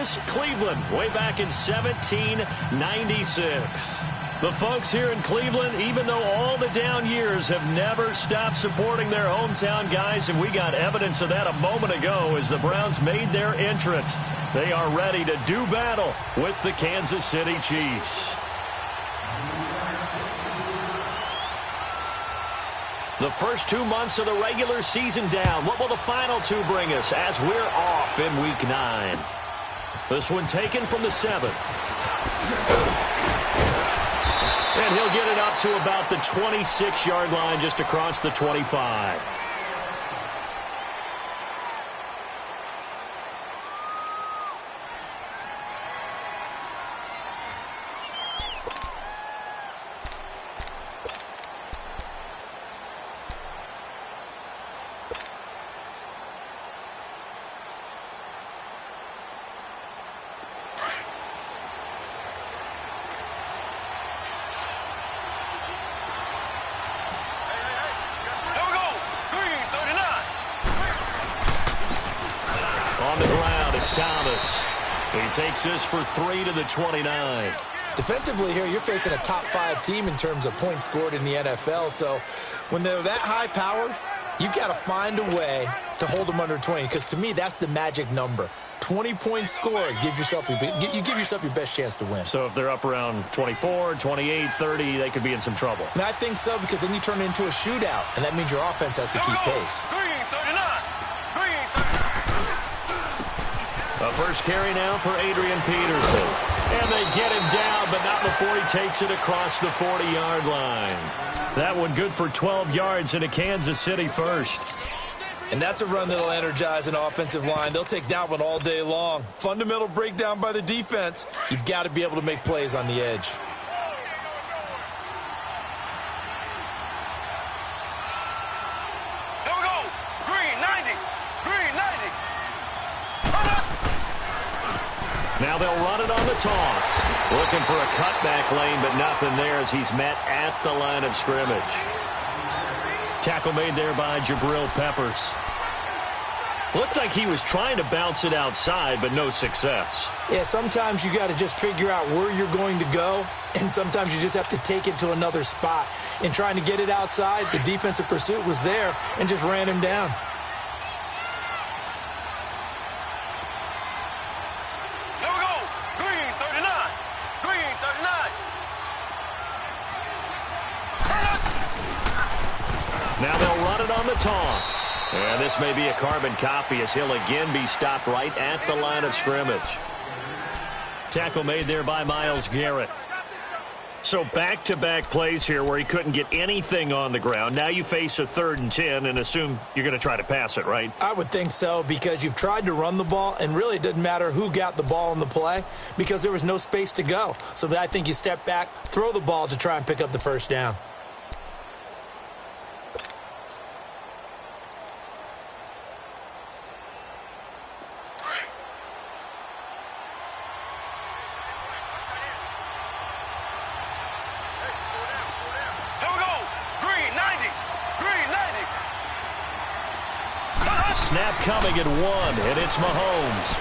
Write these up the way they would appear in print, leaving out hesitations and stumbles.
versus Cleveland way back in 1796. The folks here in Cleveland, even though all the down years, have never stopped supporting their hometown guys, and we got evidence of that a moment ago as the Browns made their entrance. They are ready to do battle with the Kansas City Chiefs. The first 2 months of the regular season down. What will the final two bring us as we're off in Week 9? This one taken from the 7. And he'll get it up to about the 26-yard line, just across the 25. Thomas. He takes this for 3 to the 29. Defensively here, you're facing a top-5 team in terms of points scored in the NFL. So when they're that high powered, you've got to find a way to hold them under 20. Because to me, that's the magic number. 20-point score, you give yourself your best chance to win. So if they're up around 24, 28, 30, they could be in some trouble. And I think so, because then you turn it into a shootout, and that means your offense has to keep pace. The first carry now for Adrian Peterson. And they get him down, but not before he takes it across the 40-yard line. That one good for 12 yards into Kansas City first. And that's a run that'll energize an offensive line. They'll take that one all day long. Fundamental breakdown by the defense. You've got to be able to make plays on the edge. Now they'll run it on the toss. Looking for a cutback lane, but nothing there as he's met at the line of scrimmage. Tackle made there by Jabril Peppers. Looked like he was trying to bounce it outside, but no success. Yeah, sometimes you got to just figure out where you're going to go, and sometimes you just have to take it to another spot. In trying to get it outside, the defensive pursuit was there and just ran him down. Now they'll run it on the toss. And this may be a carbon copy as he'll again be stopped right at the line of scrimmage. Tackle made there by Myles Garrett. So back-to-back plays here where he couldn't get anything on the ground. Now you face a 3rd and 10 and assume you're going to try to pass it, right? I would think so, because you've tried to run the ball, and really it didn't matter who got the ball in the play because there was no space to go. So I think you step back, throw the ball to try and pick up the first down. Snap coming at 1, and it's Mahomes.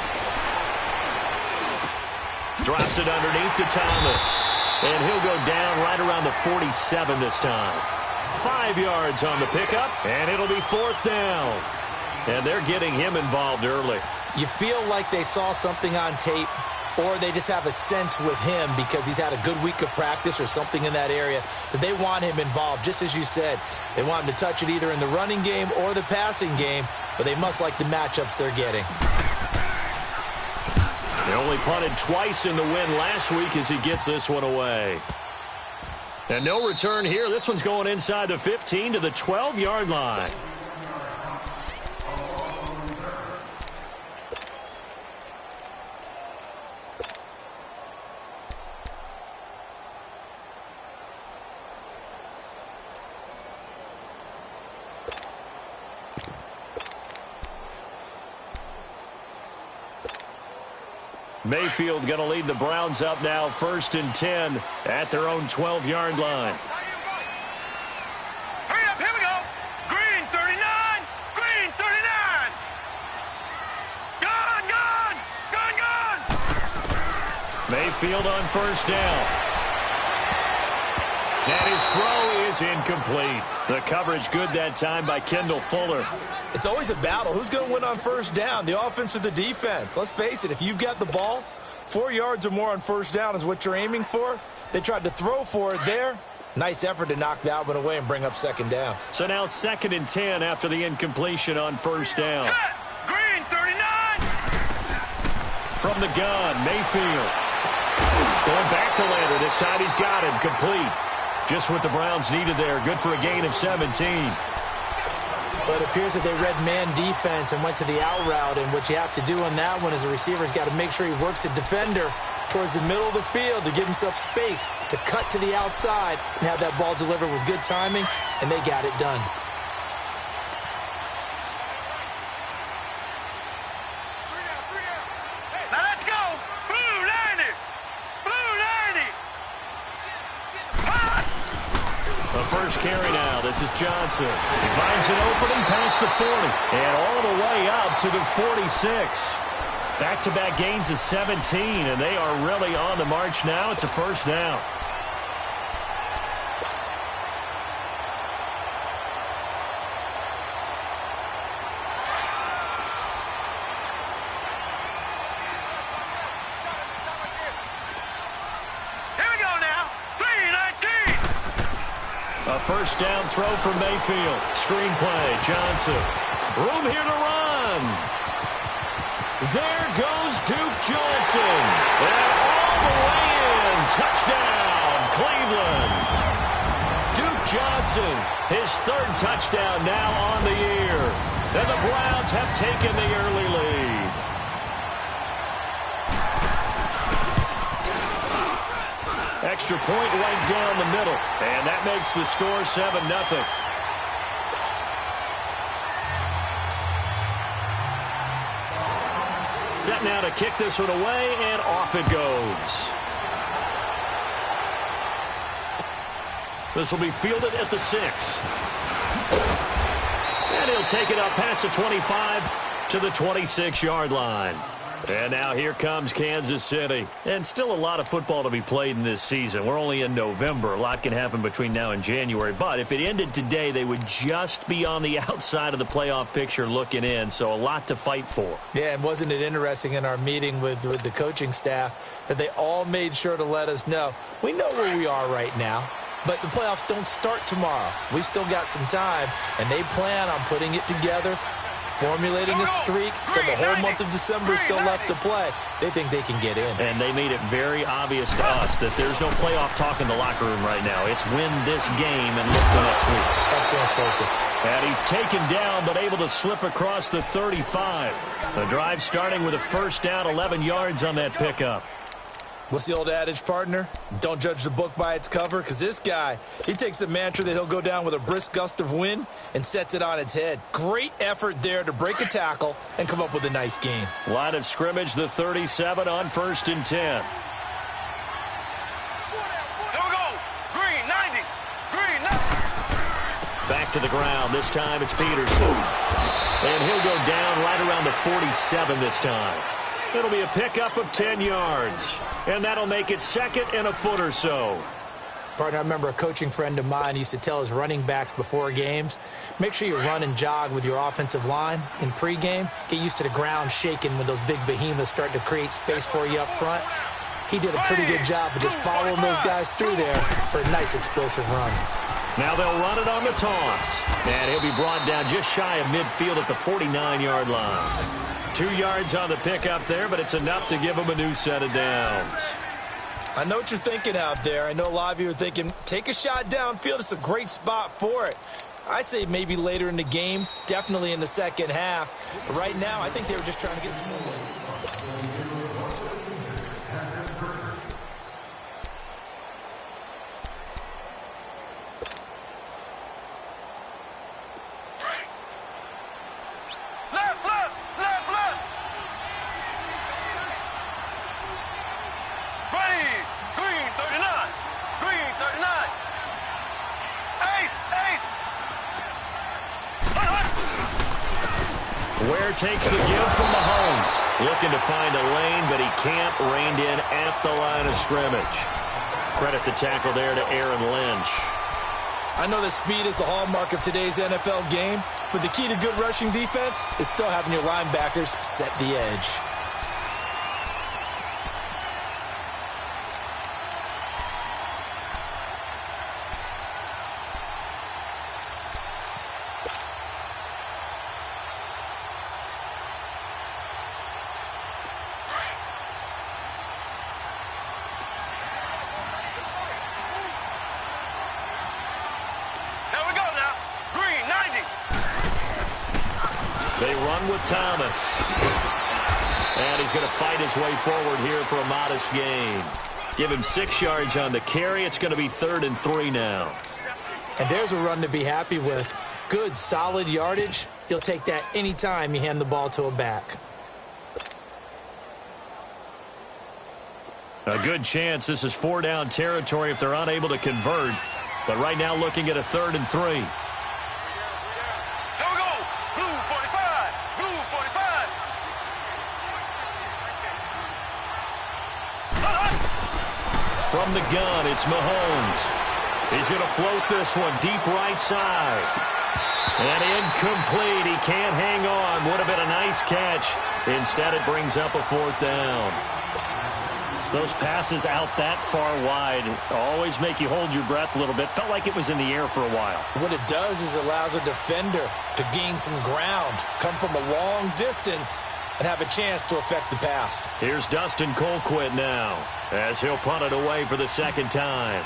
Drops it underneath to Thomas. And he'll go down right around the 47 this time. 5 yards on the pickup, and it'll be 4th down. And they're getting him involved early. You feel like they saw something on tape, or they just have a sense with him because he's had a good week of practice or something in that area that they want him involved. Just as you said, they want him to touch it either in the running game or the passing game, but they must like the matchups they're getting. They only punted twice in the win last week as he gets this one away. And no return here. This one's going inside the 15 to the 12-yard line. Mayfield going to lead the Browns up now, 1st and 10 at their own 12-yard line. Hurry up, here we go. Green 39, green 39. Gone, gone, gone, gone. Mayfield on first down. And his throw is incomplete. The coverage good that time by Kendall Fuller. It's always a battle. Who's going to win on first down, the offense or the defense? Let's face it, if you've got the ball, 4 yards or more on first down is what you're aiming for. They tried to throw for it there. Nice effort to knock that one away and bring up second down. So now 2nd and 10 after the incompletion on first down. Set. Green 39. From the gun, Mayfield. Going back to Lander. This time he's got him complete. Just what the Browns needed there. Good for a gain of 17. But it appears that they read man defense and went to the out route. And what you have to do on that one as a receiver is got to make sure he works the defender towards the middle of the field to give himself space to cut to the outside and have that ball delivered with good timing. And they got it done. Now let's go. Blue 90. Blue 90. The first carry now. This is Johnson. He finds an opening past the 40 and all the way up to the 46. Back-to-back gains of 17, and they are really on the march now. It's a first down. Here we go now. 319. A first down throw from Mayfield. Screen play. Johnson. Room here to run. There goes Duke Johnson. And all the way in. Touchdown, Cleveland. Duke Johnson, his 3rd touchdown now on the year. And the Browns have taken the early lead. Extra point right down the middle. And that makes the score 7-0. Set now to kick this one away, and off it goes. This will be fielded at the 6. And he'll take it up past the 25 to the 26-yard line. And now here comes Kansas City. And still a lot of football to be played in this season. We're only in November. A lot can happen between now and January. But if it ended today, they would just be on the outside of the playoff picture looking in. So a lot to fight for. Yeah, and wasn't it interesting in our meeting with the coaching staff that they all made sure to let us know, we know where we are right now, but the playoffs don't start tomorrow. We still got some time, and they plan on putting it together, formulating a streak till the whole month of December is still left to play. They think they can get in. And they made it very obvious to us that there's no playoff talk in the locker room right now. It's win this game and look to next week. Excellent focus. And he's taken down but able to slip across the 35. The drive starting with a first down, 11 yards on that pickup. What's the old adage, partner? Don't judge the book by its cover, because this guy, he takes the mantra that he'll go down with a brisk gust of wind and sets it on its head. Great effort there to break a tackle and come up with a nice gain. Line of scrimmage, the 37 on 1st and 10. Here we go. Green 90. Green 90. Back to the ground. This time it's Peterson. And he'll go down right around the 47 this time. It'll be a pickup of 10 yards. And that'll make it 2nd and a foot or so. Partner, I remember a coaching friend of mine used to tell his running backs before games, make sure you run and jog with your offensive line in pregame. Get used to the ground shaking when those big behemoths start to create space for you up front. He did a pretty good job of just following those guys through there for a nice explosive run. Now they'll run it on the toss. And he'll be brought down just shy of midfield at the 49-yard line. 2 yards on the pickup there, but it's enough to give him a new set of downs. I know what you're thinking out there. I know a lot of you are thinking, take a shot downfield. It's a great spot for it. I'd say maybe later in the game, definitely in the second half. But right now, I think they were just trying to get some more. Ware takes the give from Mahomes. Looking to find a lane, but he can't. Reined in at the line of scrimmage. Credit the tackle there to Aaron Lynch. I know that speed is the hallmark of today's NFL game, but the key to good rushing defense is still having your linebackers set the edge. They run with Thomas. And he's going to fight his way forward here for a modest gain. Give him 6 yards on the carry. It's going to be 3rd and 3 now. And there's a run to be happy with. Good, solid yardage. You'll take that anytime you hand the ball to a back. A good chance this is 4-down territory if they're unable to convert. But right now looking at a 3rd and 3. From the gun, it's Mahomes. He's going to float this one deep right side. And incomplete. He can't hang on. Would have been a nice catch. Instead, it brings up a 4th down. Those passes out that far wide always make you hold your breath a little bit. Felt like it was in the air for a while. What it does is allows a defender to gain some ground, come from a long distance, and have a chance to affect the pass. Here's Dustin Colquitt now, as he'll punt it away for the 2nd time.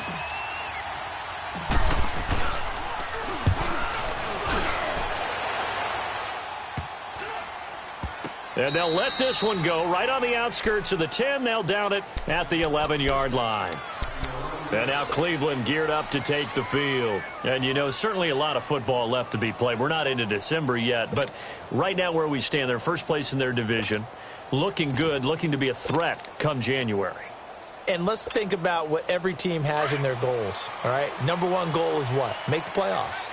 And they'll let this one go right on the outskirts of the 10. They'll down it at the 11-yard line. And now Cleveland geared up to take the field. And, you know, certainly a lot of football left to be played. We're not into December yet, but right now where we stand, they're first place in their division, looking good, looking to be a threat come January. And let's think about what every team has in their goals, all right? Number 1 goal is what? Make the playoffs.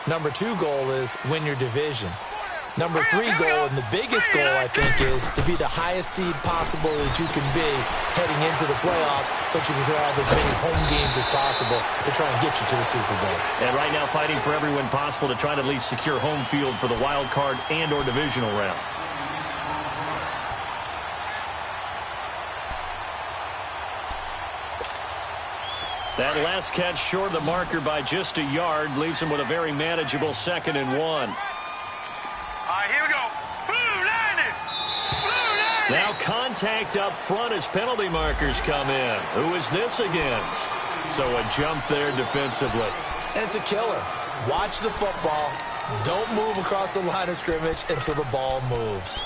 Number 2 goal is win your division. Number 3 goal, and the biggest goal, I think, is to be the highest seed possible that you can be heading into the playoffs so that you can have as many home games as possible to try and get you to the Super Bowl. And right now fighting for every win possible to try to at least secure home field for the wild card and or divisional round. That last catch short of the marker by just a yard leaves him with a very manageable 2nd and 1. Here we go. Blue line. Now contact up front as penalty markers come in. Who is this against? So a jump there defensively. And it's a killer. Watch the football. Don't move across the line of scrimmage until the ball moves.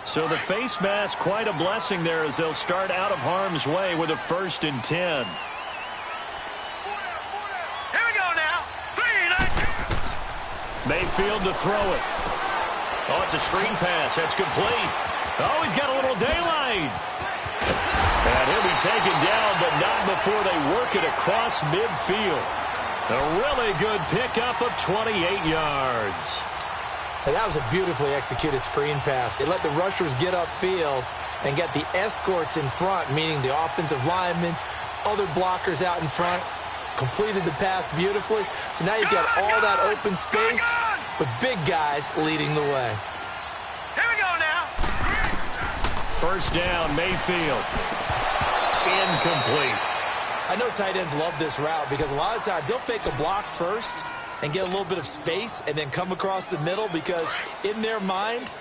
So the face mask, quite a blessing there as they'll start out of harm's way with a 1st and 10. Mayfield to throw it. Oh, it's a screen pass. That's complete. Oh, he's got a little daylight. And he'll be taken down, but not before they work it across midfield. A really good pickup of 28 yards. And that was a beautifully executed screen pass. It let the rushers get upfield and get the escorts in front, meaning the offensive linemen, other blockers out in front. Completed the pass beautifully. So now you've got all that open space with big guys leading the way. Here we go now. 1st down, Mayfield. Incomplete. I know tight ends love this route because a lot of times they'll fake a block first and get a little bit of space and then come across the middle because in their mind,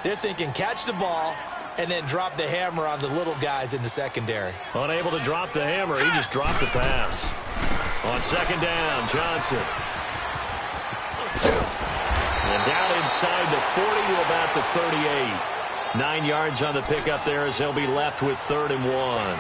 they're thinking catch the ball and then drop the hammer on the little guys in the secondary. Unable to drop the hammer, he just dropped the pass. On 2nd down, Johnson. And down inside the 40 to about the 38. 9 yards on the pickup there as they'll be left with 3rd and 1.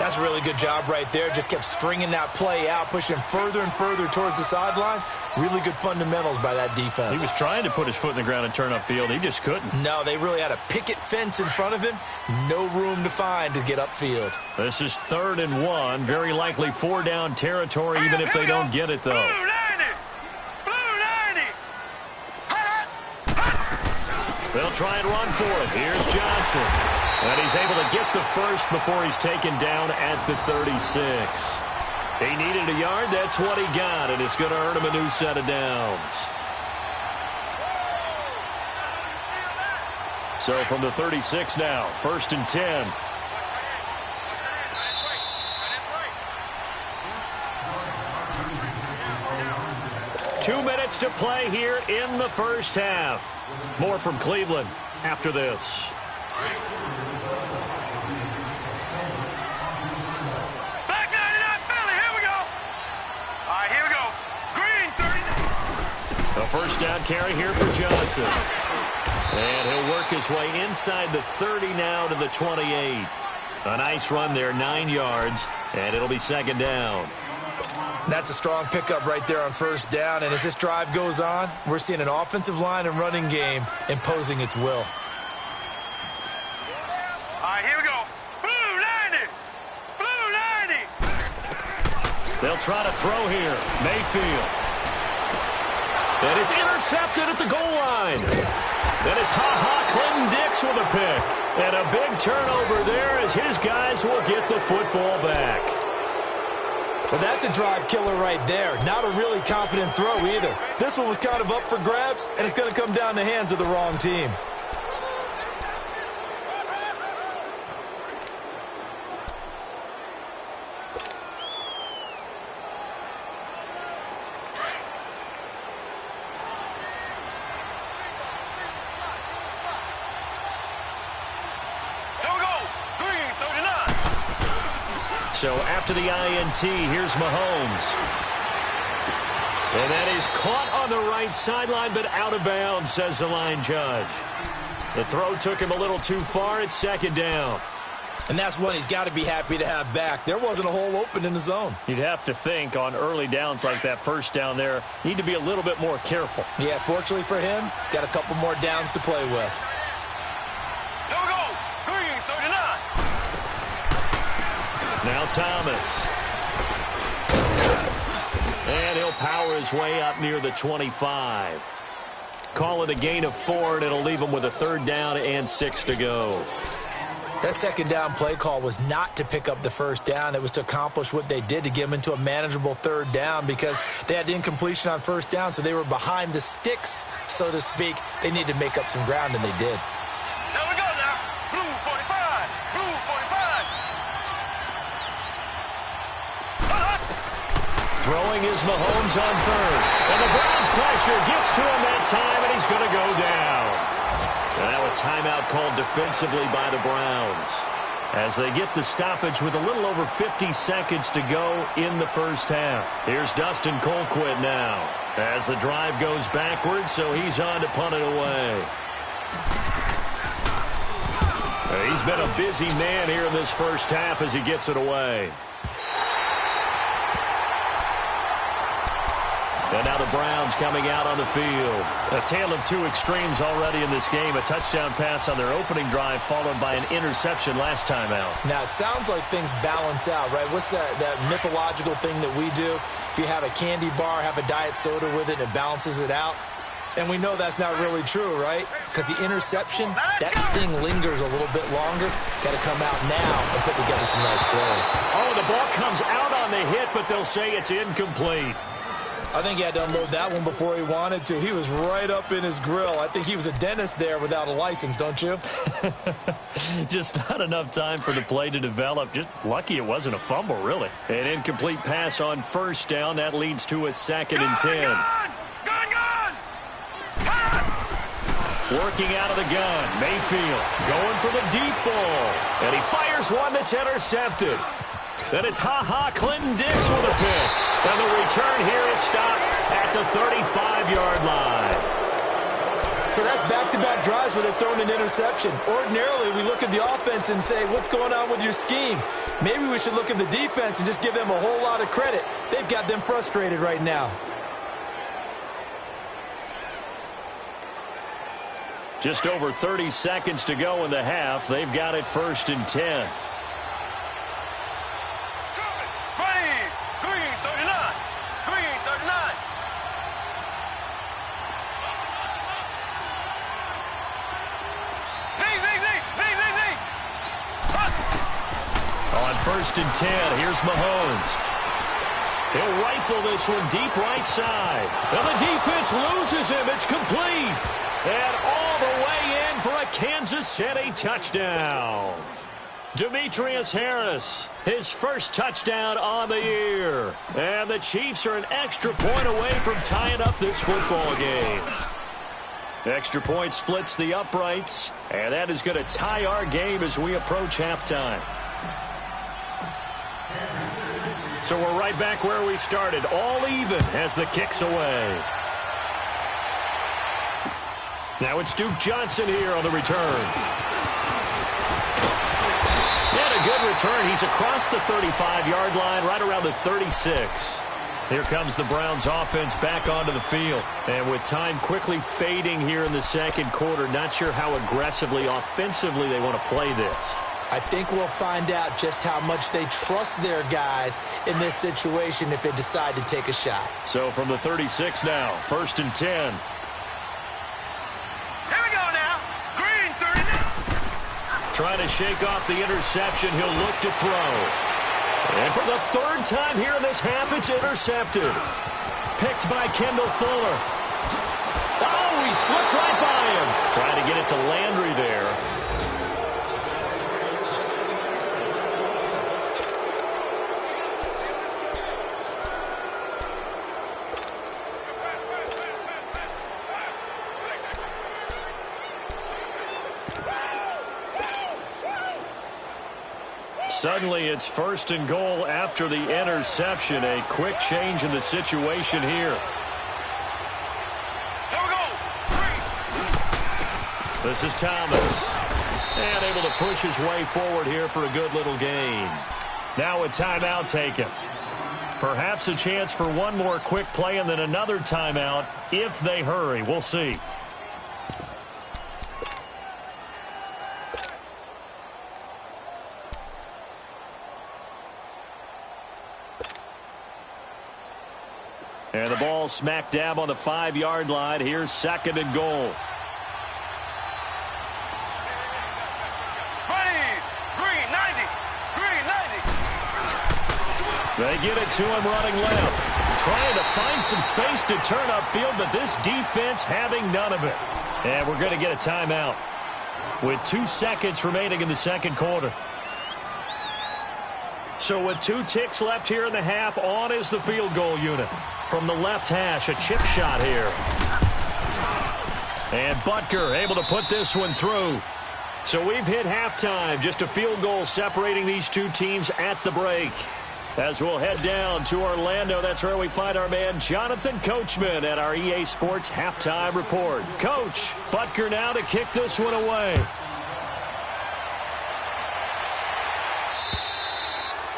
That's a really good job right there. Just kept stringing that play out, pushing him further and further towards the sideline. Really good fundamentals by that defense. He was trying to put his foot in the ground and turn upfield. He just couldn't. No, they really had a picket fence in front of him. No room to find to get upfield. This is 3rd and 1. Very likely 4-down territory, even if they don't get it, though. They'll try and run for it. Here's Johnson. And he's able to get the first before he's taken down at the 36. He needed a yard. That's what he got, and it's going to earn him a new set of downs. So from the 36 now, 1st and 10. Two minutes to play here in the first half. More from Cleveland after this. Back 99 Philly, here we go. All right, here we go. Green 30. A first down carry here for Johnson. And he'll work his way inside the 30 now to the 28. A nice run there, 9 yards, and it'll be 2nd down. That's a strong pickup right there on 1st down. And as this drive goes on, we're seeing an offensive line and running game imposing its will. All right, here we go. Blue 90. Blue 90. They'll try to throw here. Mayfield. And it's intercepted at the goal line. Then it's Clinton Dix with a pick. And a big turnover there as his guys will get the football back. Well, that's a drive killer right there. Not a really confident throw either. This one was kind of up for grabs, and it's going to come down the hands of the wrong team. So after the INT, here's Mahomes. And that is caught on the right sideline, but out of bounds, says the line judge. The throw took him a little too far. It's 2nd down. And that's one he's got to be happy to have back. There wasn't a hole open in the zone. You'd have to think on early downs like that, 1st down there, need to be a little bit more careful. Yeah, fortunately for him, got a couple more downs to play with. Now Thomas. And he'll power his way up near the 25. Call it a gain of 4, and it'll leave him with a 3rd down and 6 to go. That 2nd down play call was not to pick up the 1st down. It was to accomplish what they did, to get them into a manageable 3rd down, because they had incompletion on 1st down, so they were behind the sticks, so to speak. They needed to make up some ground, and they did. There we go now. Blue 45. Blue 45. Throwing is Mahomes on 3rd. And the Browns pressure gets to him that time, and he's going to go down. Now a timeout called defensively by the Browns as they get the stoppage with a little over 50 seconds to go in the first half. Here's Dustin Colquitt now as the drive goes backwards, so he's on to punt it away. He's been a busy man here in this first half as he gets it away. And now the Browns coming out on the field. A tale of two extremes already in this game. A touchdown pass on their opening drive followed by an interception last time out. Now, it sounds like things balance out, right? What's that mythological thing that we do? If you have a candy bar, have a diet soda with it, it balances it out. And we know that's not really true, right? Because the interception, that sting lingers a little bit longer. Got to come out now and put together some nice plays. Oh, the ball comes out on the hit, but they'll say it's incomplete. I think he had to unload that one before he wanted to. He was right up in his grill. I think he was a dentist there without a license, don't you? Just not enough time for the play to develop. Just lucky it wasn't a fumble, really. An incomplete pass on first down. That leads to a 2nd and 10. Gun! Working out of the gun. Mayfield going for the deep ball. And he fires one that's intercepted. Then it's Clinton Dix with a pick. And the return here is stopped at the 35-yard line. So that's back-to-back drives where they've thrown an interception. Ordinarily, we look at the offense and say, what's going on with your scheme? Maybe we should look at the defense and just give them a whole lot of credit. They've got them frustrated right now. Just over 30 seconds to go in the half. They've got it 1st and 10. On 1st and 10, here's Mahomes. He'll rifle this one deep right side. And the defense loses him. It's complete. And all the way in for a Kansas City touchdown. Demetrius Harris, his first touchdown on the year. And the Chiefs are an extra point away from tying up this football game. Extra point splits the uprights. And that is going to tie our game as we approach halftime. So we're right back where we started, all even as the kick's away. Now it's Duke Johnson here on the return. And a good return. He's across the 35-yard line, right around the 36. Here comes the Browns offense back onto the field. And with time quickly fading here in the second quarter, not sure how aggressively, offensively they want to play this. I think we'll find out just how much they trust their guys in this situation if they decide to take a shot. So from the 36 now, 1st and 10. Here we go now. Green 39. Trying to shake off the interception. He'll look to throw. And for the 3rd time here in this half, it's intercepted. Picked by Kendall Fuller. Oh, he slipped right by him. Trying to get it to Landry there. Suddenly, it's 1st and goal after the interception. A quick change in the situation here. Here we go. This is Thomas. And able to push his way forward here for a good little gain. Now a timeout taken. Perhaps a chance for one more quick play and then another timeout if they hurry. We'll see. And the ball smack dab on the 5-yard line. Here's 2nd and goal. Green 90. Green 90. They get it to him running left. Trying to find some space to turn upfield, but this defense having none of it. And we're going to get a timeout with 2 seconds remaining in the second quarter. So with 2 ticks left here in the half, on is the field goal unit. From the left hash, a chip shot here. And Butker able to put this one through. So we've hit halftime. Just a field goal separating these two teams at the break. As we'll head down to Orlando, that's where we find our man Jonathan Coachman at our EA Sports Halftime Report. Coach, Butker now to kick this one away.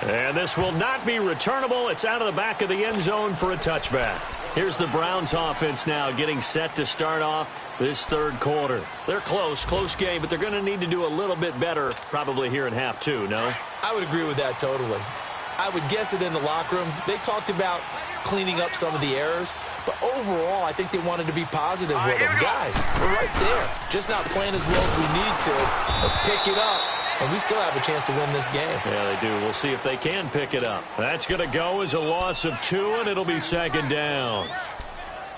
And this will not be returnable. It's out of the back of the end zone for a touchback. Here's the Browns offense now getting set to start off this third quarter. They're close game, but they're going to need to do a little bit better probably here in half two, no? I would agree with that totally. I would guess it in the locker room. They talked about cleaning up some of the errors, but overall, I think they wanted to be positive with them. Guys, we're right there. Just not playing as well as we need to. Let's pick it up. And we still have a chance to win this game. Yeah, they do. We'll see if they can pick it up. That's going to go as a loss of 2, and it'll be second down.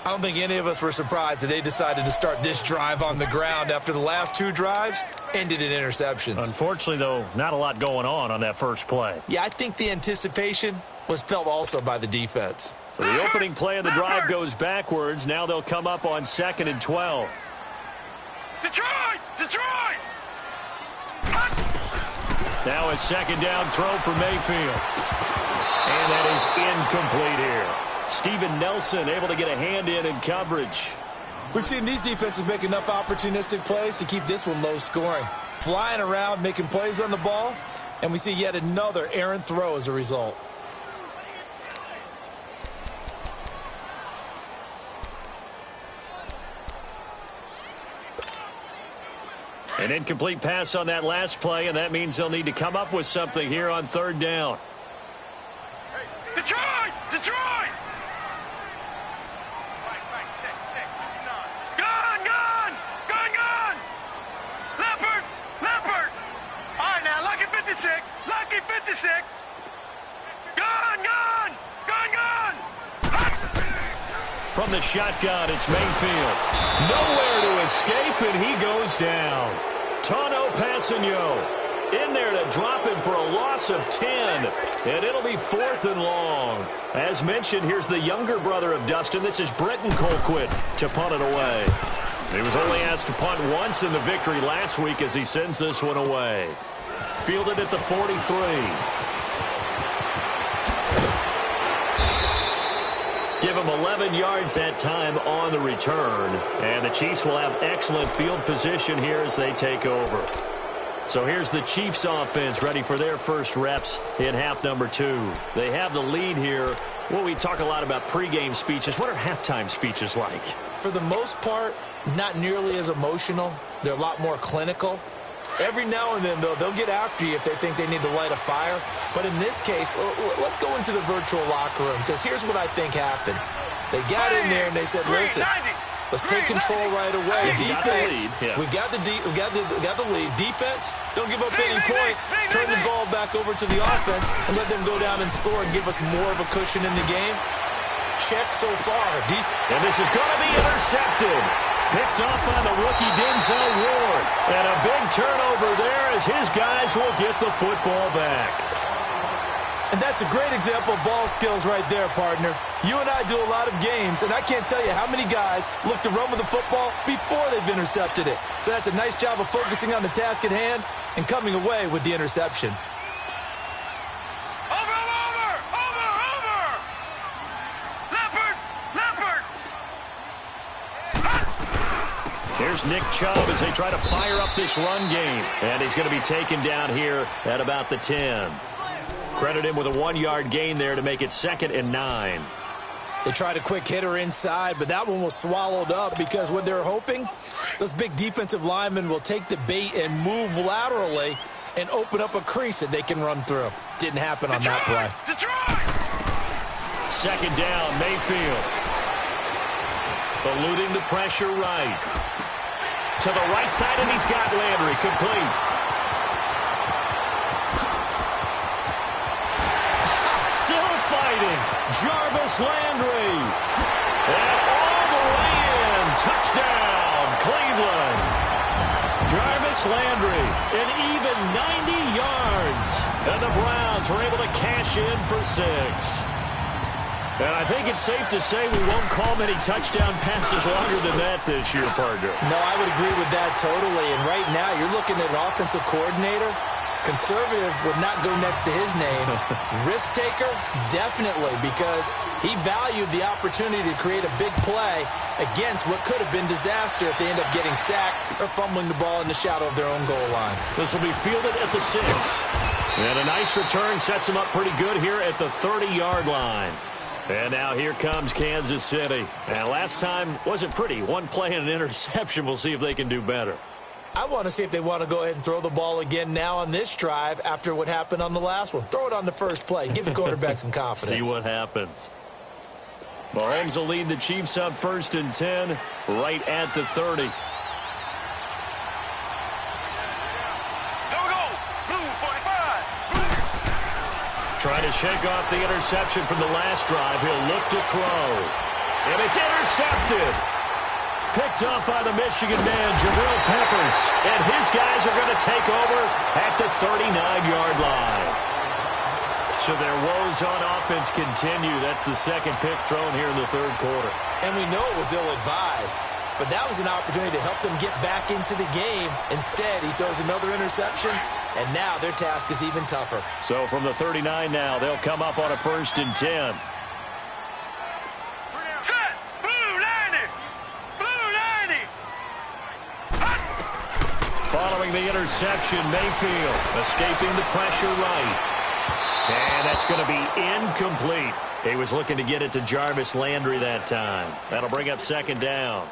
I don't think any of us were surprised that they decided to start this drive on the ground after the last 2 drives ended in interceptions. Unfortunately, though, not a lot going on that first play. Yeah, I think the anticipation was felt also by the defense. So the opening play of the drive goes backwards. Now they'll come up on 2nd and 12. Detroit! Now a second down throw for Mayfield. And that is incomplete here. Steven Nelson able to get a hand in coverage. We've seen these defenses make enough opportunistic plays to keep this one low scoring. Flying around, making plays on the ball, and we see yet another errant throw as a result. An incomplete pass on that last play, and that means they'll need to come up with something here on third down. Detroit! Detroit! Gun! Gun! Gun! Gun! Leopard! Leopard! All right, now, Lucky 56. Lucky 56. Gun! Gun! Gun! Gun! From the shotgun, it's Mayfield. Nowhere to escape, and he goes down. Tano Passigno in there to drop him for a loss of 10. And it'll be 4th and long. As mentioned, here's the younger brother of Dustin. This is Brenton Colquitt to punt it away. He was only asked to punt once in the victory last week as he sends this one away. Fielded at the 43. Give him 11 yards that time on the return. And the Chiefs will have excellent field position here as they take over. So here's the Chiefs offense ready for their first reps in half number 2. They have the lead here. Well, we talk a lot about pregame speeches. What are halftime speeches like? For the most part, not nearly as emotional. They're a lot more clinical. Every now and then, though, they'll get after you if they think they need to light a fire. But in this case, let's go into the virtual locker room, because here's what I think happened. They got in there and they said, listen, let's take control right away. Defense, we got the lead. Defense, don't give up any points. Turn the ball back over to the offense and let them go down and score and give us more of a cushion in the game. Check so far. And this is going to be intercepted. Picked off by the rookie Denzel Ward. And a big turnover there as his guys will get the football back. And that's a great example of ball skills right there, partner. You and I do a lot of games, and I can't tell you how many guys look to run with the football before they've intercepted it. So that's a nice job of focusing on the task at hand and coming away with the interception. Here's Nick Chubb as they try to fire up this run game. And he's going to be taken down here at about the 10. Credit him with a 1-yard gain there to make it 2nd and 9. They tried a quick hitter inside, but that one was swallowed up because what they're hoping, those big defensive linemen will take the bait and move laterally and open up a crease that they can run through. Didn't happen on that play. Detroit! 2nd down, Mayfield. Eluding the pressure right. To the right side, and he's got Landry complete. Still fighting. Jarvis Landry. And all the way in. Touchdown, Cleveland. Jarvis Landry, an even 90 yards. And the Browns were able to cash in for 6. And I think it's safe to say we won't call many touchdown passes longer than that this year, partner. No, I would agree with that totally. And right now, you're looking at an offensive coordinator. Conservative would not go next to his name. Risk taker, definitely, because he valued the opportunity to create a big play against what could have been disaster if they end up getting sacked or fumbling the ball in the shadow of their own goal line. This will be fielded at the 6. And a nice return sets him up pretty good here at the 30-yard line. And now here comes Kansas City. And last time wasn't pretty. One play and an interception. We'll see if they can do better. I want to see if they want to go ahead and throw the ball again now on this drive after what happened on the last one. Throw it on the first play. Give the quarterback some confidence. See what happens. Mahomes will lead the Chiefs up 1st and 10 right at the 30. Trying to shake off the interception from the last drive. He'll look to throw. And it's intercepted. Picked off by the Michigan man, Jabril Peppers. And his guys are going to take over at the 39-yard line. So their woes on offense continue. That's the 2nd pick thrown here in the 3rd quarter. And we know it was ill-advised. But that was an opportunity to help them get back into the game. Instead, he throws another interception, and now their task is even tougher. So from the 39 now, they'll come up on a 1st and 10. Set! Blue 90! Blue following the interception. Mayfield escaping the pressure right. And that's going to be incomplete. He was looking to get it to Jarvis Landry that time. That'll bring up second down.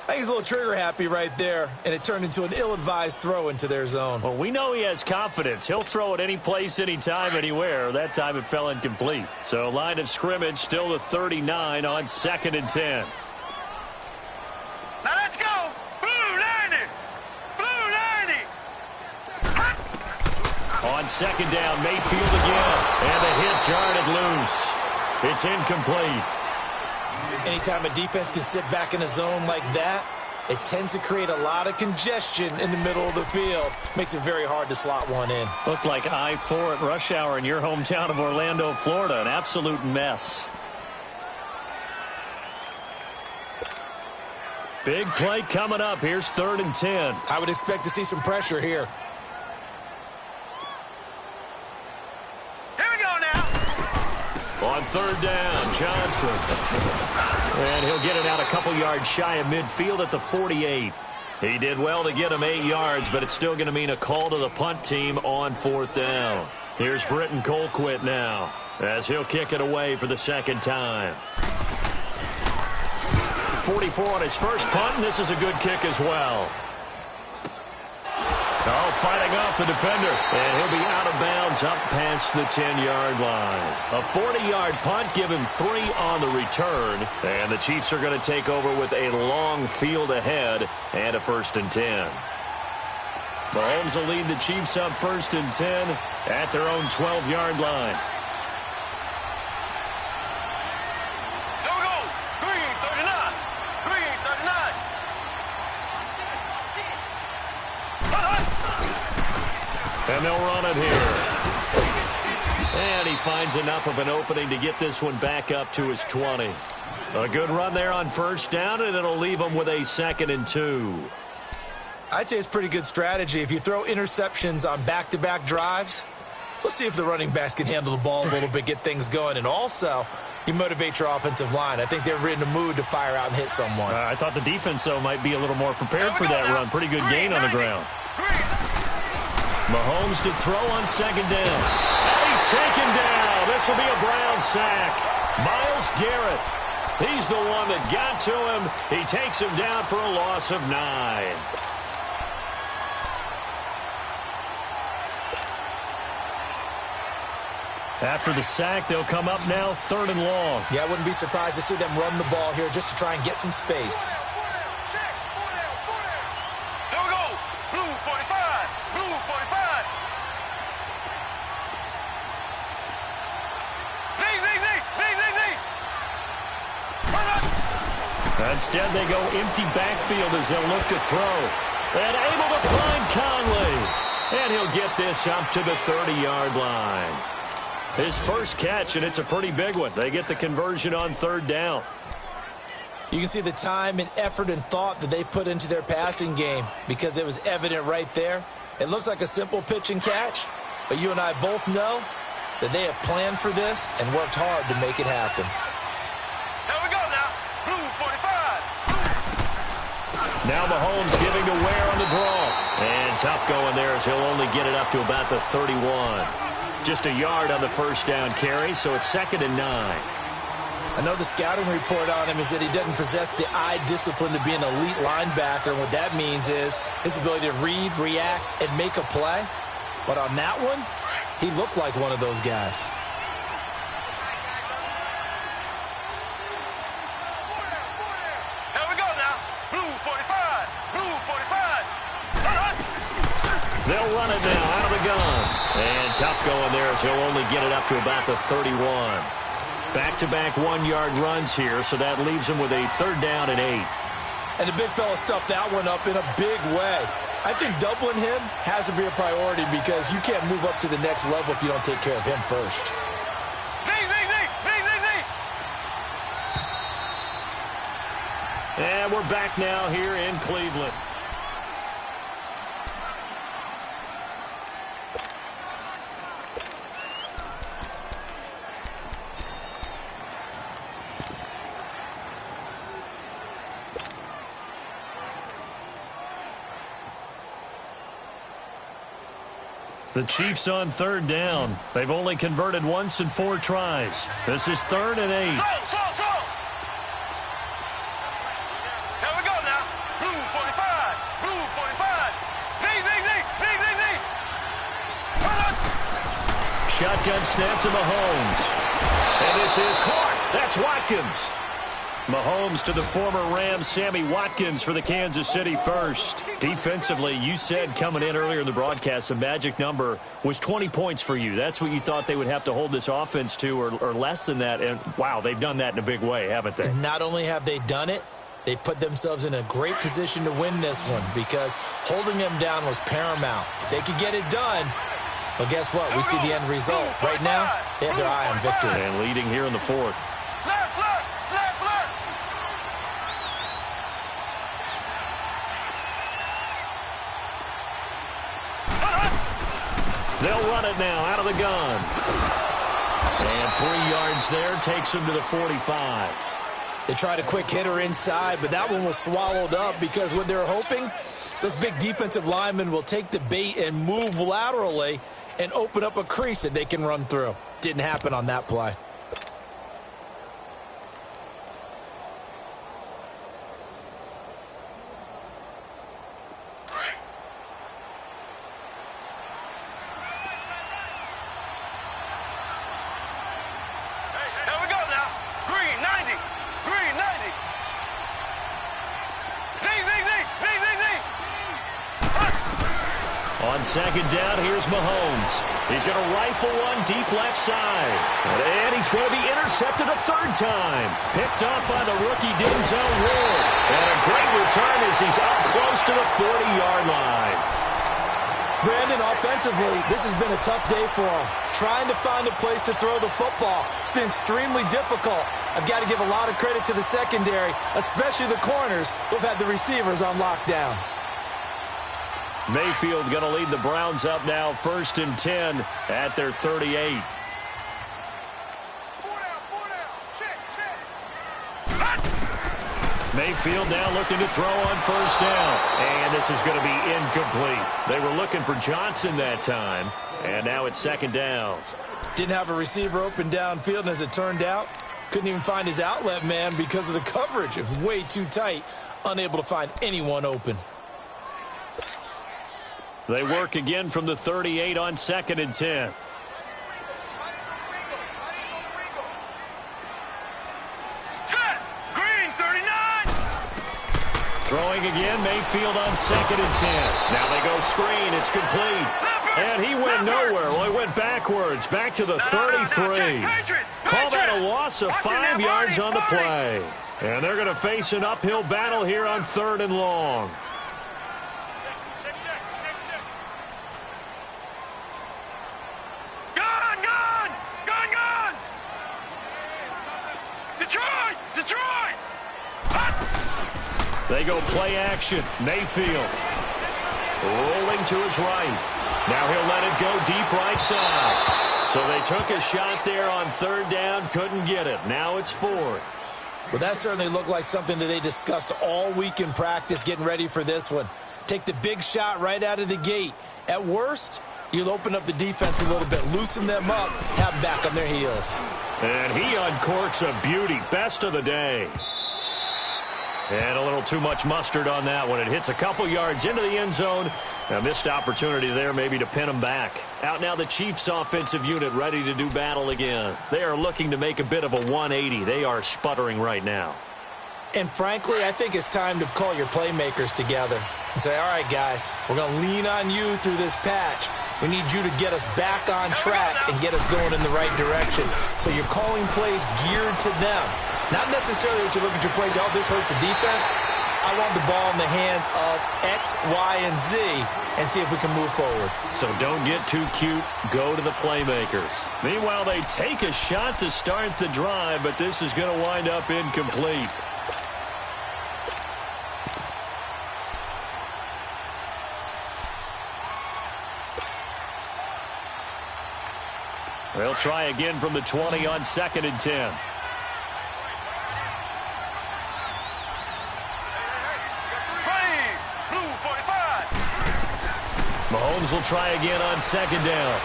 I think he's a little trigger happy right there, and it turned into an ill-advised throw into their zone. Well, we know he has confidence. He'll throw it any place, anytime, anywhere. That time it fell incomplete. So line of scrimmage still the 39 on 2nd and 10. Now let's go. Blue 90. Blue 90. On second down, Mayfield again. And the hit jarred it loose. It's incomplete. Anytime a defense can sit back in a zone like that, it tends to create a lot of congestion in the middle of the field. Makes it very hard to slot one in. Looked like I-4 at rush hour in your hometown of Orlando, Florida. An absolute mess. Big play coming up. Here's 3rd and 10. I would expect to see some pressure here. On 3rd down, Johnson. And he'll get it out a couple yards shy of midfield at the 48. He did well to get him 8 yards, but it's still going to mean a call to the punt team on 4th down. Here's Britton Colquitt now, as he'll kick it away for the 2nd time. 44 on his first punt, and this is a good kick as well. Oh, fighting off the defender, and he'll be out of bounds up past the 10-yard line. A 40-yard punt, give him 3 on the return, and the Chiefs are going to take over with a long field ahead and a 1st and 10. Mahomes will lead the Chiefs up 1st and 10 at their own 12-yard line. There we go. Green 39. Green 39. And they'll run it here. And he finds enough of an opening to get this one back up to his 20. A good run there on 1st down, and it'll leave him with a 2nd and 2. I'd say it's pretty good strategy. If you throw interceptions on back-to-back drives, let's see if the running backs can handle the ball a little bit, get things going. And also, you motivate your offensive line. I think they're in the mood to fire out and hit someone. I thought the defense, though, might be a little more prepared for that run. Pretty good gain on the ground. Mahomes to throw on 2nd down. And he's taken down. This will be a Brown sack. Myles Garrett. He's the one that got to him. He takes him down for a loss of 9. After the sack, they'll come up now 3rd and long. Yeah, I wouldn't be surprised to see them run the ball here just to try and get some space. There we go. Blue 45. Blue 45. Instead, they go empty backfield as they'll look to throw. And able to find Conley. And he'll get this up to the 30-yard line. His first catch, and it's a pretty big one. They get the conversion on 3rd down. You can see the time and effort and thought that they put into their passing game because it was evident right there. It looks like a simple pitch and catch, but you and I both know that they have planned for this and worked hard to make it happen. There we go now. Blue 45. Now Mahomes giving to Ware on the draw. And tough going there as he'll only get it up to about the 31. Just a yard on the 1st down carry, so it's 2nd and 9. I know the scouting report on him is that he doesn't possess the eye discipline to be an elite linebacker. And what that means is his ability to read, react, and make a play. But on that one, he looked like one of those guys. Here we go now. Blue 45. Blue 45. They'll run it now out of the gun. And tough going there as he'll only get it up to about the 31. Back-to-back 1-yard runs here, so that leaves him with a 3rd down and 8. And the big fella stuffed that one up in a big way. I think doubling him has to be a priority because you can't move up to the next level if you don't take care of him first. And we're back now here in Cleveland. The Chiefs on third down. They've only converted once in 4 tries. This is 3rd and 8. Slow. Here we go now. Blue 45. Blue 45. Z. Shotgun snap to Mahomes. And this is caught. That's Watkins. Mahomes to the former Rams, Sammy Watkins, for the Kansas City first. Defensively, you said coming in earlier in the broadcast, the magic number was 20 points for you. That's what you thought they would have to hold this offense to, or less than that. And, wow, they've done that in a big way, haven't they? Not only have they done it, they put themselves in a great position to win this one because holding them down was paramount. If they could get it done, well, guess what? We see the end result. Right now, they have their eye on victory. And leading here in the 4th. Left. They'll run it now out of the gun. And 3 yards there takes them to the 45. They tried a quick hitter inside, but that one was swallowed up because what they're hoping, those big defensive linemen will take the bait and move laterally and open up a crease that they can run through. Didn't happen on that play. On second down, here's Mahomes. He's going to rifle one deep left side. And he's going to be intercepted a 3rd time. Picked off by the rookie Denzel Ward. And a great return as he's up close to the 40-yard line. Brandon, offensively, this has been a tough day for him. Trying to find a place to throw the football. It's been extremely difficult. I've got to give a lot of credit to the secondary, especially the corners who've had the receivers on lockdown. Mayfield going to lead the Browns up now, 1st and 10 at their 38. 4 down. Check. Mayfield now looking to throw on 1st down. And this is going to be incomplete. They were looking for Johnson that time. And now it's 2nd down. Didn't have a receiver open downfield, and as it turned out, couldn't even find his outlet man because of the coverage. It was way too tight, unable to find anyone open. They work again from the 38 on 2nd and 10. Set. Green 39. Throwing again, Mayfield on 2nd and 10. Now they go screen. It's complete. And he went nowhere. Well, he went backwards, back to the 33. Call that a loss of 5 yards on the play. And they're going to face an uphill battle here on 3rd and long. Detroit! They go play action. Mayfield rolling to his right. Now he'll let it go deep right side. So they took a shot there on 3rd down, couldn't get it. Now it's 4th. Well, that certainly looked like something that they discussed all week in practice getting ready for this one. Take the big shot right out of the gate. At worst, you'll open up the defense a little bit, loosen them up, have them back on their heels. And he uncorks a beauty. Best of the day. And a little too much mustard on that one. It hits a couple yards into the end zone. A missed opportunity there maybe to pin him back. Out now the Chiefs offensive unit ready to do battle again. They are looking to make a bit of a 180. They are sputtering right now. And frankly, I think it's time to call your playmakers together and say, all right, guys, we're going to lean on you through this patch. We need you to get us back on track and get us going in the right direction. So you're calling plays geared to them. Not necessarily what you look at your plays, oh, this hurts the defense. I want the ball in the hands of X, Y, and Z and see if we can move forward. So don't get too cute. Go to the playmakers. Meanwhile, they take a shot to start the drive, but this is going to wind up incomplete. They'll try again from the 20 on 2nd and 10. Mahomes will try again on second down.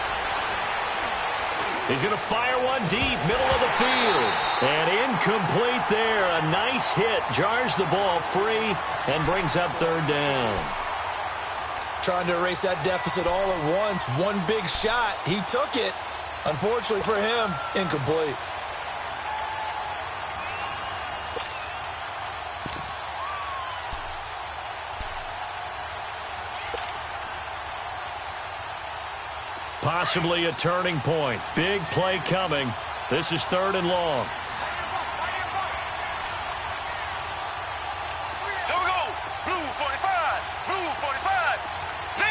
He's going to fire one deep, middle of the field. And incomplete there. A nice hit. Jars the ball free and brings up third down. Trying to erase that deficit all at once. One big shot. He took it. Unfortunately for him, incomplete. Possibly a turning point. Big play coming. This is third and long. Here we go. Blue 45. Blue 45. Z.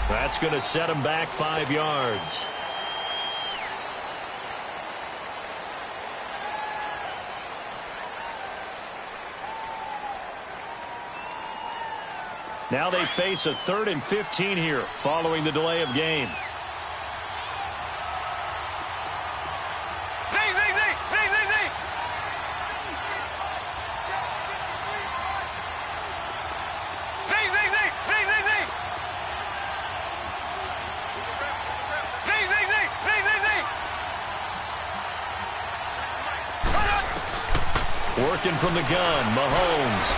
That's going to set him back 5 yards. Now they face a 3rd and 15 here following the delay of game. Working from the gun, Mahomes.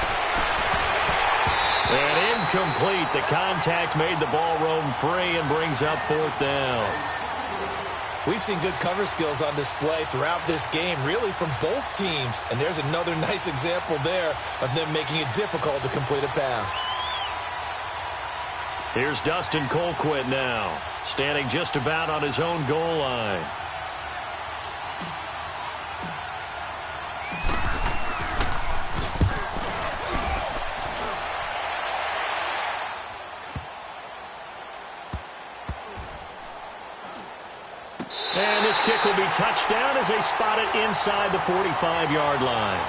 And incomplete. The contact made the ball roam free and brings up 4th down. We've seen good cover skills on display throughout this game, really from both teams. And there's another nice example there of them making it difficult to complete a pass. Here's Dustin Colquitt now, standing just about on his own goal line. And this kick will be touchdown as they spot it inside the 45-yard line.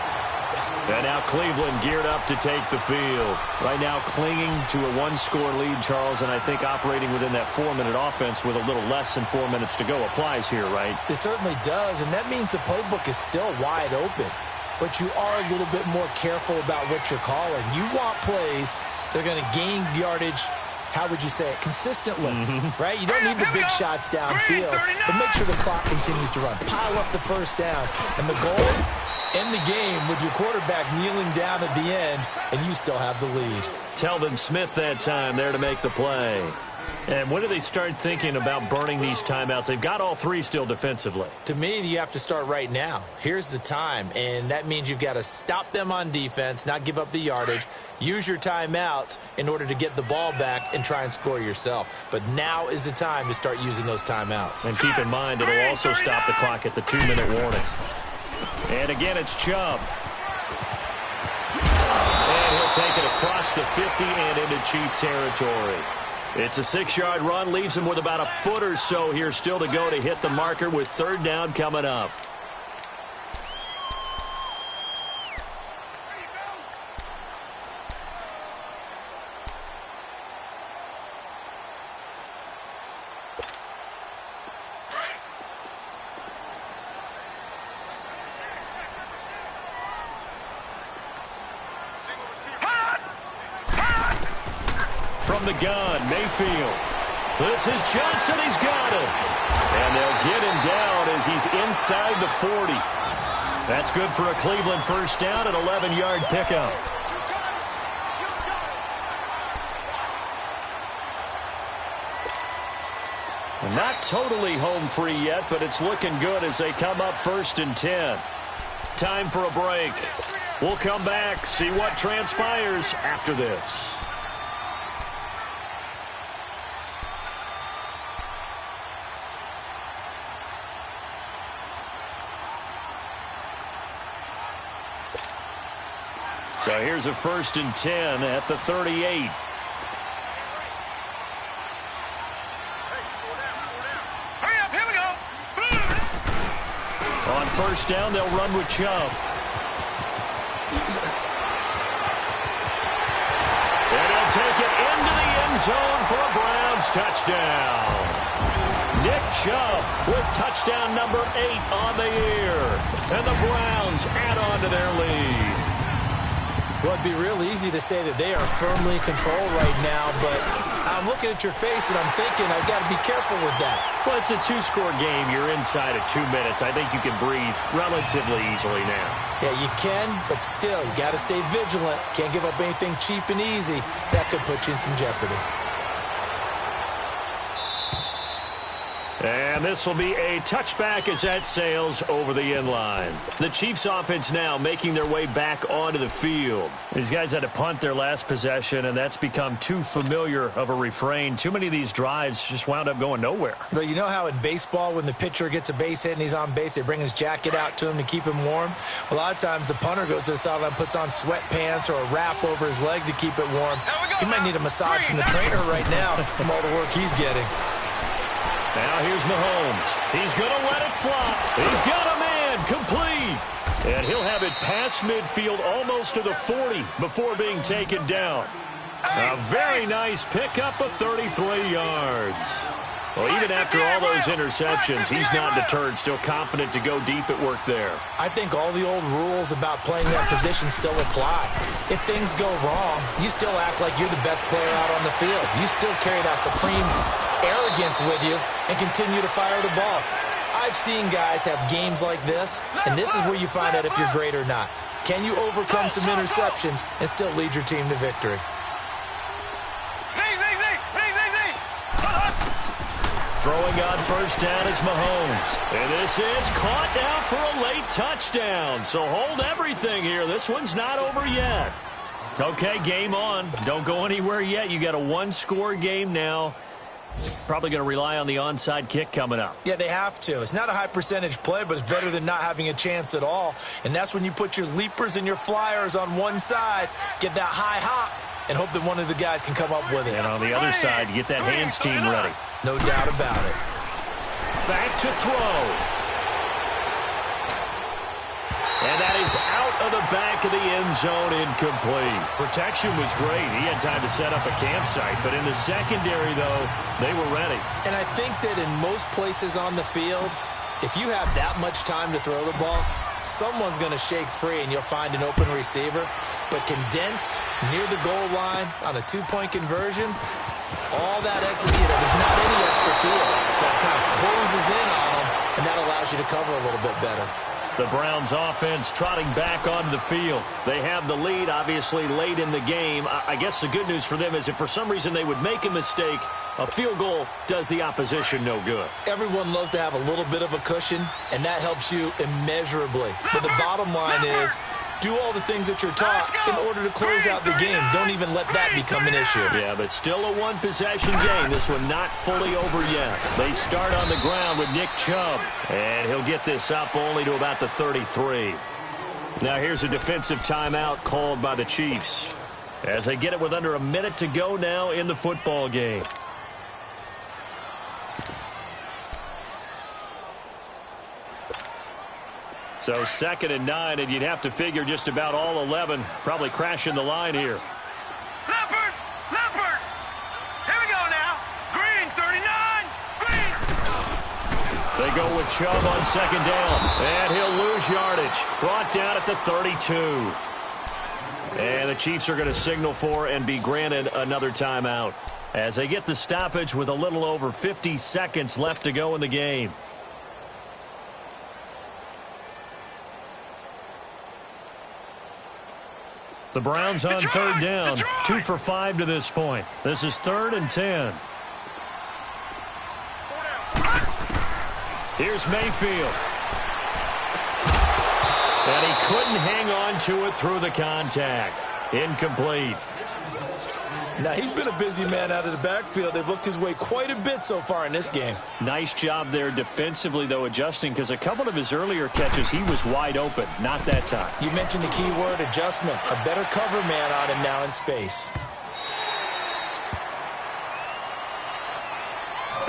And now Cleveland geared up to take the field. Right now clinging to a 1-score lead, Charles, and I think operating within that 4-minute offense with a little less than 4 minutes to go applies here, right? It certainly does, and that means the playbook is still wide open. But you are a little bit more careful about what you're calling. You want plays that are going to gain yardage, how would you say it, consistently, right? You don't need the big shots downfield, but make sure the clock continues to run. Pile up the first downs. And the goal, end the game with your quarterback kneeling down at the end, and you still have the lead. Telvin Smith that time there to make the play. And when do they start thinking about burning these timeouts? They've got all 3 still defensively. To me, you have to start right now. Here's the time, and that means you've got to stop them on defense, not give up the yardage, use your timeouts in order to get the ball back and try and score yourself. But now is the time to start using those timeouts. And keep in mind, it'll also stop the clock at the 2-minute warning. And again, it's Chubb. And he'll take it across the 50 and into Chief territory. It's a 6-yard run, leaves him with about a foot or so here still to go to hit the marker with 3rd down coming up. From the gun, Mayfield. This is Johnson. He's got him. And they'll get him down as he's inside the 40. That's good for a Cleveland first down, an 11-yard pickup. Not totally home free yet, but it's looking good as they come up 1st and 10. Time for a break. We'll come back, see what transpires after this. So here's a 1st and 10 at the 38. Hurry up, here we go. On 1st down, they'll run with Chubb. And he'll take it into the end zone for a Browns touchdown. Nick Chubb with touchdown number 8 on the year. And the Browns add on to their lead. Well, it'd be real easy to say that they are firmly in control right now, but I'm looking at your face and I'm thinking I've got to be careful with that. Well, it's a 2-score game. You're inside of 2 minutes. I think you can breathe relatively easily now. Yeah, you can, but still, you got to stay vigilant. Can't give up anything cheap and easy. That could put you in some jeopardy. And this will be a touchback as that sails over the end line. The Chiefs offense now making their way back onto the field. These guys had to punt their last possession, and that's become too familiar of a refrain. Too many of these drives just wound up going nowhere. But you know how in baseball when the pitcher gets a base hit and he's on base, they bring his jacket out to him to keep him warm? A lot of times the punter goes to the sideline, puts on sweatpants or a wrap over his leg to keep it warm. He might need a massage from the trainer right now from all the work he's getting. Now here's Mahomes. He's going to let it fly. He's got a man complete. And he'll have it past midfield almost to the 40 before being taken down. A very nice pickup of 33 yards. Well, even after all those interceptions, he's not deterred, still confident to go deep at work there. I think all the old rules about playing that position still apply. If things go wrong, you still act like you're the best player out on the field. You still carry that supreme arrogance with you and continue to fire the ball. I've seen guys have games like this, and this is where you find out if you're great or not. Can you overcome some interceptions and still lead your team to victory? Throwing on first down is Mahomes. And this is caught now for a late touchdown. So hold everything here. This one's not over yet. Okay, game on. Don't go anywhere yet. You got a one-score game now. Probably going to rely on the onside kick coming up. Yeah, they have to. It's not a high percentage play, but it's better than not having a chance at all. And that's when you put your leapers and your flyers on one side, get that high hop, and hope that one of the guys can come up with it. And on the other side, get that hands team ready. No doubt about it. Back to throw. And that is out of the back of the end zone, incomplete. Protection was great. He had time to set up a campsite. But in the secondary, though, they were ready. And I think that in most places on the field, if you have that much time to throw the ball, someone's going to shake free and you'll find an open receiver. But condensed near the goal line on a two-point conversion, all that extra, there's not any extra field. So it kind of closes in on them, and that allows you to cover a little bit better. The Browns offense trotting back onto the field. They have the lead, obviously, late in the game. I guess the good news for them is if for some reason they would make a mistake, a field goal does the opposition no good. Everyone loves to have a little bit of a cushion, and that helps you immeasurably. But the bottom line is, do all the things that you're taught in order to close out the game. Don't even let that become an issue. Yeah, but still a one-possession game. This one not fully over yet. They start on the ground with Nick Chubb, and he'll get this up only to about the 33. Now here's a defensive timeout called by the Chiefs as they get it with under a minute to go now in the football game. So 2nd and 9, and you'd have to figure just about all 11 probably crashing the line here. Leopard! Leopard! Here we go now. Green, 39. Green! They go with Chubb on 2nd down, and he'll lose yardage. Brought down at the 32. And the Chiefs are going to signal for and be granted another timeout as they get the stoppage with a little over 50 seconds left to go in the game. The Browns on 3rd down, 2 for 5 to this point. This is 3rd and 10. Here's Mayfield. And he couldn't hang on to it through the contact. Incomplete. Now, he's been a busy man out of the backfield. They've looked his way quite a bit so far in this game. Nice job there defensively, though, adjusting, because a couple of his earlier catches, he was wide open. Not that time. You mentioned the key word, adjustment. A better cover man on him now in space.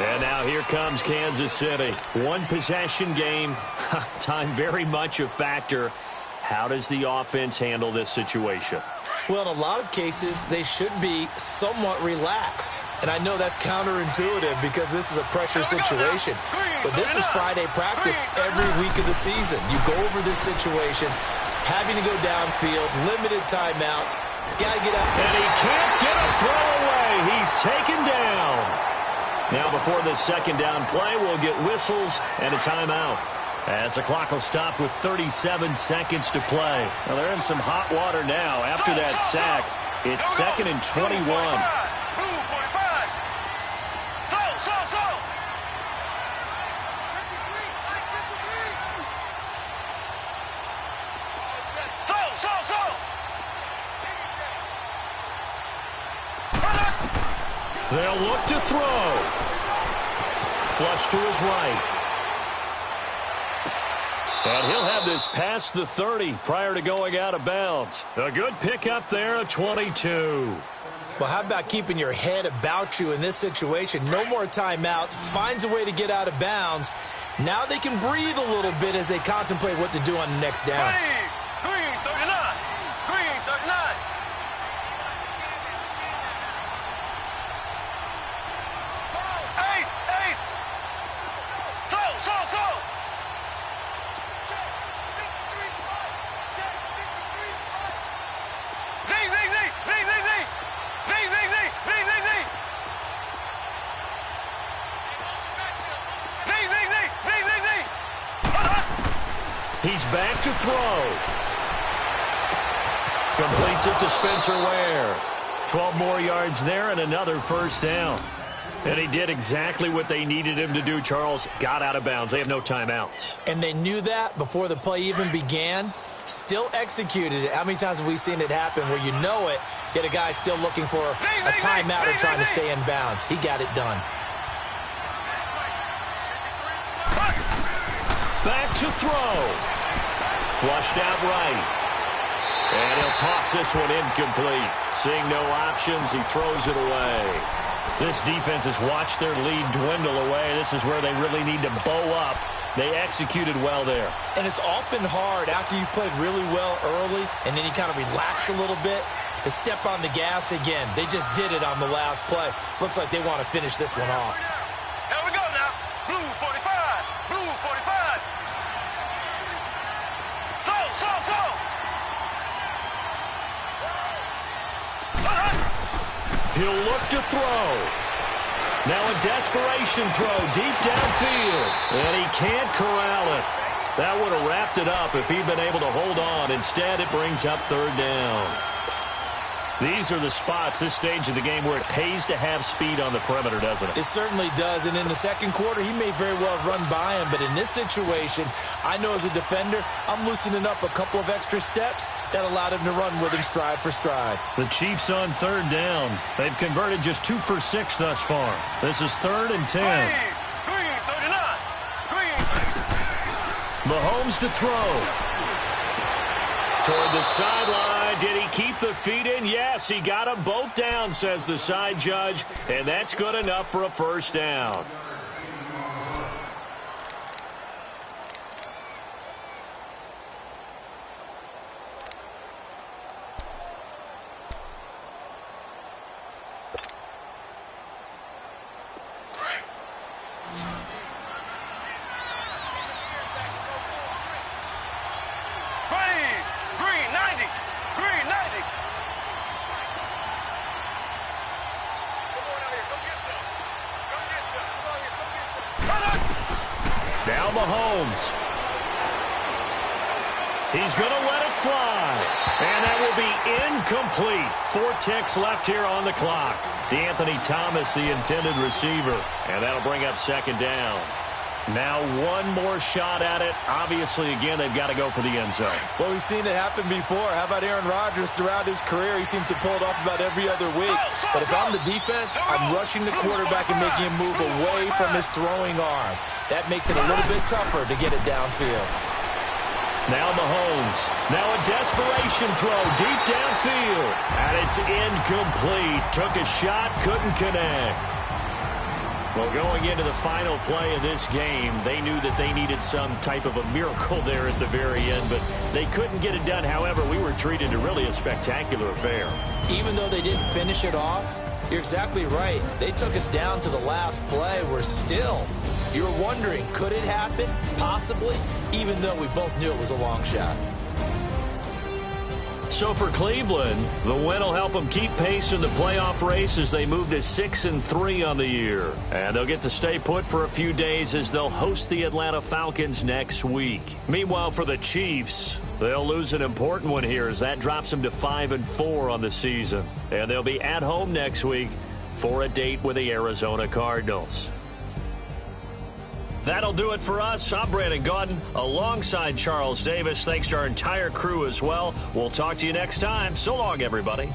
And now here comes Kansas City. One possession game. Time very much a factor. How does the offense handle this situation? Well, in a lot of cases, they should be somewhat relaxed. And I know that's counterintuitive because this is a pressure situation. But this is Friday practice every week of the season. You go over this situation, having to go downfield, limited timeouts. Got to get out. And he can't get a throw away. He's taken down. Now, before this second down play, we'll get whistles and a timeout, as the clock will stop with 37 seconds to play. Well, they're in some hot water now after that sack. It's 2nd and 21. They'll look to throw. Flush to his right. And he'll have this past the 30 prior to going out of bounds. A good pickup there, a 22. Well, how about keeping your head about you in this situation? No more timeouts. Finds a way to get out of bounds. Now they can breathe a little bit as they contemplate what to do on the next down. Green 39. Green 39. He's back to throw. Completes it to Spencer Ware. 12 more yards there and another first down. And he did exactly what they needed him to do, Charles. Got out of bounds. They have no timeouts. And they knew that before the play even began. Still executed it. How many times have we seen it happen where you know it, yet a guy's still looking for a timeout or trying to stay in bounds? He got it done. Back to throw. Flushed out right. And he'll toss this one incomplete. Seeing no options, he throws it away. This defense has watched their lead dwindle away. This is where they really need to bow up. They executed well there. And it's often hard after you've played really well early and then you kind of relax a little bit to step on the gas again. They just did it on the last play. Looks like they want to finish this one off. Here we go now. Blue 45. Blue 45. Throw. He'll look to throw. Now a desperation throw deep downfield. And he can't corral it. That would have wrapped it up if he'd been able to hold on. Instead, it brings up third down. These are the spots, this stage of the game, where it pays to have speed on the perimeter, doesn't it? It certainly does. And in the second quarter, he may very well run by him. But in this situation, I know as a defender, I'm loosening up a couple of extra steps that allowed him to run with him stride for stride. The Chiefs on third down. They've converted just 2 for 6 thus far. This is 3rd and 10. Green 39. Green. Mahomes to throw. Toward the sideline. Did he keep the feet in? Yes, he got them both down, says the side judge. And that's good enough for a first down. Now Mahomes. He's going to let it fly. And that will be incomplete. 4 ticks left here on the clock. DeAnthony Thomas, the intended receiver. And that'll bring up second down. Now one more shot at it. Obviously, again, they've got to go for the end zone. Well, we've seen it happen before. How about Aaron Rodgers throughout his career? He seems to pull it off about every other week. But if I'm the defense, I'm rushing the quarterback and making him move away from his throwing arm. That makes it a little bit tougher to get it downfield. Now Mahomes. Now a desperation throw deep downfield. And it's incomplete. Took a shot, couldn't connect. Well, going into the final play of this game, they knew that they needed some type of a miracle there at the very end, but they couldn't get it done. However, we were treated to really a spectacular affair. Even though they didn't finish it off, you're exactly right. They took us down to the last play. We're still, you were wondering, could it happen? Possibly, even though we both knew it was a long shot. So for Cleveland, the win will help them keep pace in the playoff race as they move to 6-3 on the year. And they'll get to stay put for a few days as they'll host the Atlanta Falcons next week. Meanwhile, for the Chiefs, they'll lose an important one here as that drops them to 5-4 on the season. And they'll be at home next week for a date with the Arizona Cardinals. That'll do it for us. I'm Brandon Gaudin alongside Charles Davis. Thanks to our entire crew as well. We'll talk to you next time. So long, everybody.